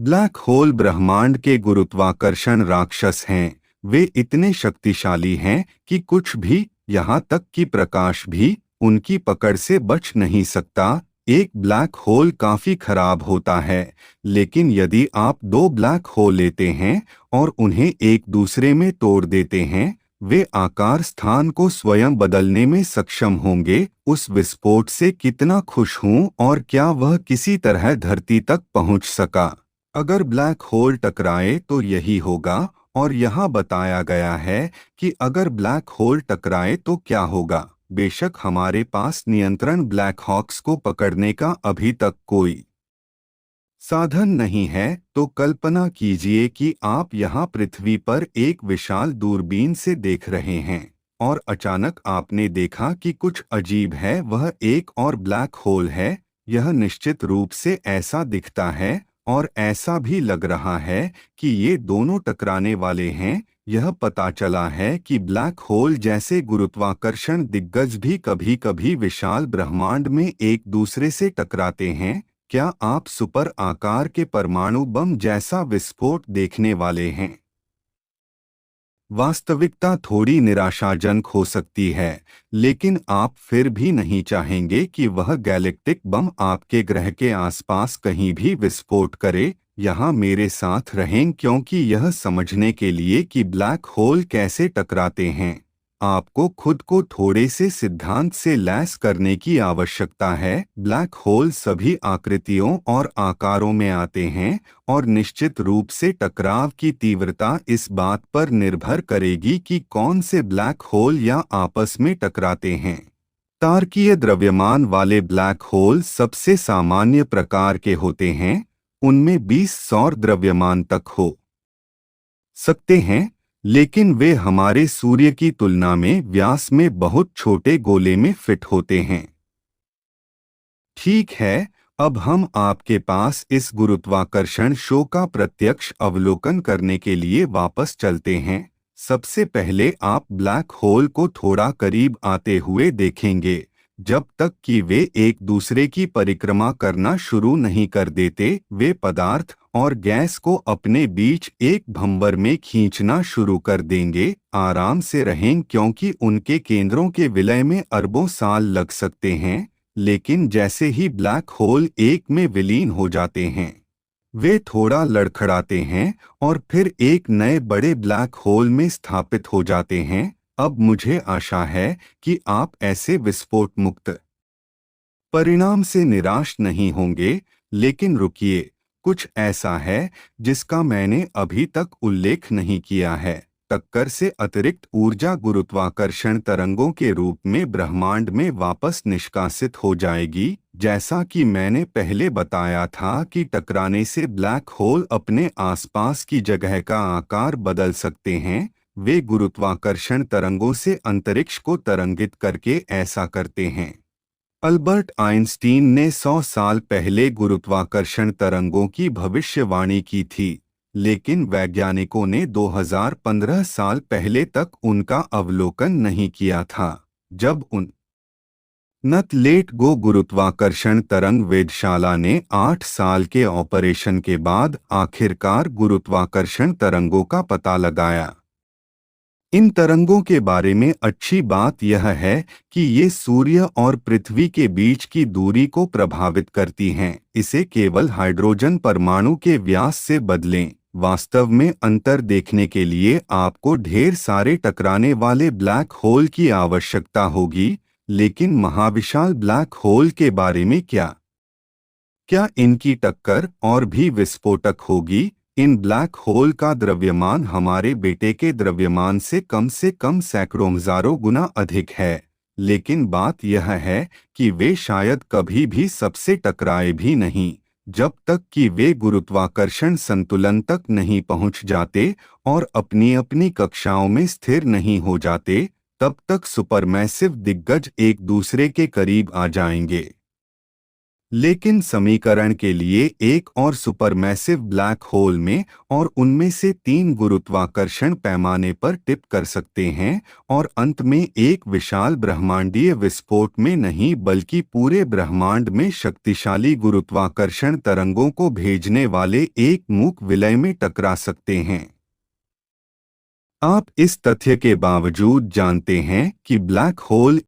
Black hole ब्रह्मांड के गुरुत्वाकर्षण राक्षस हैं। वे इतने शक्तिशाली हैं कि कुछ भी, यहाँ तक कि प्रकाश भी, उनकी पकड़ से बच नहीं सकता। एक ब्लैक होल काफी खराब होता है, लेकिन यदि आप दो ब्लैक होल लेते हैं और उन्हें एक दूसरे में तोड़ देते हैं, वे आकार स्थान को स्वयं बदलने में सक्षम होंगे। उस विस्फोट से कितना खुश हूं, और क्या वह किसी तरह धरती तक पहुंच सका। अगर ब्लैक होल टकराए तो यही होगा, और यहाँ बताया गया है कि अगर ब्लैक होल टकराए तो क्या होगा। बेशक हमारे पास नियंत्रण ब्लैक हॉक्स को पकड़ने का अभी तक कोई साधन नहीं है, तो कल्पना कीजिए कि आप यहाँ पृथ्वी पर एक विशाल दूरबीन से देख रहे हैं और अचानक आपने देखा कि कुछ अजीब है। वह एक और ब्लैक होल है। यह निश्चित रूप से ऐसा दिखता है और ऐसा भी लग रहा है कि ये दोनों टकराने वाले हैं। यह पता चला है कि ब्लैक होल जैसे गुरुत्वाकर्षण दिग्गज भी कभी-कभी विशाल ब्रह्मांड में एक दूसरे से टकराते हैं। क्या आप सुपर आकार के परमाणु बम जैसा विस्फोट देखने वाले हैं? वास्तविकता थोड़ी निराशाजनक हो सकती है, लेकिन आप फिर भी नहीं चाहेंगे कि वह गैलेक्टिक बम आपके ग्रह के आसपास कहीं भी विस्फोट करे। यहाँ मेरे साथ रहें, क्योंकि यह समझने के लिए कि ब्लैक होल कैसे टकराते हैं, आपको खुद को थोड़े से सिद्धांत से लैस करने की आवश्यकता है। ब्लैक होल सभी आकृतियों और आकारों में आते हैं, और निश्चित रूप से टकराव की तीव्रता इस बात पर निर्भर करेगी कि कौन से ब्लैक होल या आपस में टकराते हैं। तारकीय द्रव्यमान वाले ब्लैक होल सबसे सामान्य प्रकार के होते हैं। उनमें 20 सौर द्रव्यमान तक हो सकते हैं, लेकिन वे हमारे सूर्य की तुलना में व्यास में बहुत छोटे गोले में फिट होते हैं। ठीक है, अब हम आपके पास इस गुरुत्वाकर्षण शो का प्रत्यक्ष अवलोकन करने के लिए वापस चलते हैं। सबसे पहले आप ब्लैक होल को थोड़ा करीब आते हुए देखेंगे, जब तक कि वे एक दूसरे की परिक्रमा करना शुरू नहीं कर देते। वे पदार्थ और गैस को अपने बीच एक भंवर में खींचना शुरू कर देंगे। आराम से रहें, क्योंकि उनके केंद्रों के विलय में अरबों साल लग सकते हैं, लेकिन जैसे ही ब्लैक होल एक में विलीन हो जाते हैं, वे थोड़ा लड़खड़ाते हैं और फिर एक नए बड़े ब्लैक होल में स्थापित हो जाते हैं। अब मुझे आशा है कि आप ऐसे विस्फोट मुक्त परिणाम से निराश नहीं होंगे, लेकिन रुकिए, कुछ ऐसा है जिसका मैंने अभी तक उल्लेख नहीं किया है। टक्कर से अतिरिक्त ऊर्जा गुरुत्वाकर्षण तरंगों के रूप में ब्रह्मांड में वापस निष्कासित हो जाएगी। जैसा कि मैंने पहले बताया था कि टकराने से ब्लैक होल अपने आसपास की जगह का आकार बदल सकते हैं। वे गुरुत्वाकर्षण तरंगों से अंतरिक्ष को तरंगित करके ऐसा करते हैं। अल्बर्ट आइंस्टीन ने 100 साल पहले गुरुत्वाकर्षण तरंगों की भविष्यवाणी की थी, लेकिन वैज्ञानिकों ने 2015 साल पहले तक उनका अवलोकन नहीं किया था। जब उन नत लेट गो गुरुत्वाकर्षण तरंग वेधशाला ने 8 साल के ऑपरेशन के बाद आखिरकार गुरुत्वाकर्षण तरंगों का पता लगाया। इन तरंगों के बारे में अच्छी बात यह है कि ये सूर्य और पृथ्वी के बीच की दूरी को प्रभावित करती हैं। इसे केवल हाइड्रोजन परमाणु के व्यास से बदलें। वास्तव में अंतर देखने के लिए आपको ढेर सारे टकराने वाले ब्लैक होल की आवश्यकता होगी, लेकिन महाविशाल ब्लैक होल के बारे में क्या? क्या इनकी टक्कर और भी विस्फोटक होगी? इन ब्लैक होल का द्रव्यमान हमारे बेटे के द्रव्यमान से कम सैकड़ों हजारों गुना अधिक है, लेकिन बात यह है कि वे शायद कभी भी सबसे टकराए भी नहीं, जब तक कि वे गुरुत्वाकर्षण संतुलन तक नहीं पहुंच जाते और अपनी अपनी कक्षाओं में स्थिर नहीं हो जाते। तब तक सुपरमैसिव दिग्गज एक दूसरे के करीब आ जाएंगे। लेकिन समीकरण के लिए एक और सुपरमैसिव ब्लैक होल में और उनमें से 3 गुरुत्वाकर्षण पैमाने पर टिप कर सकते हैं और अंत में एक विशाल ब्रह्मांडीय विस्फोट में नहीं बल्कि पूरे ब्रह्मांड में शक्तिशाली गुरुत्वाकर्षण तरंगों को भेजने वाले एक मूक विलय में टकरा सकते हैं। आप इस तथ्य के बावजूद जानते हैं कि ब्लैक होल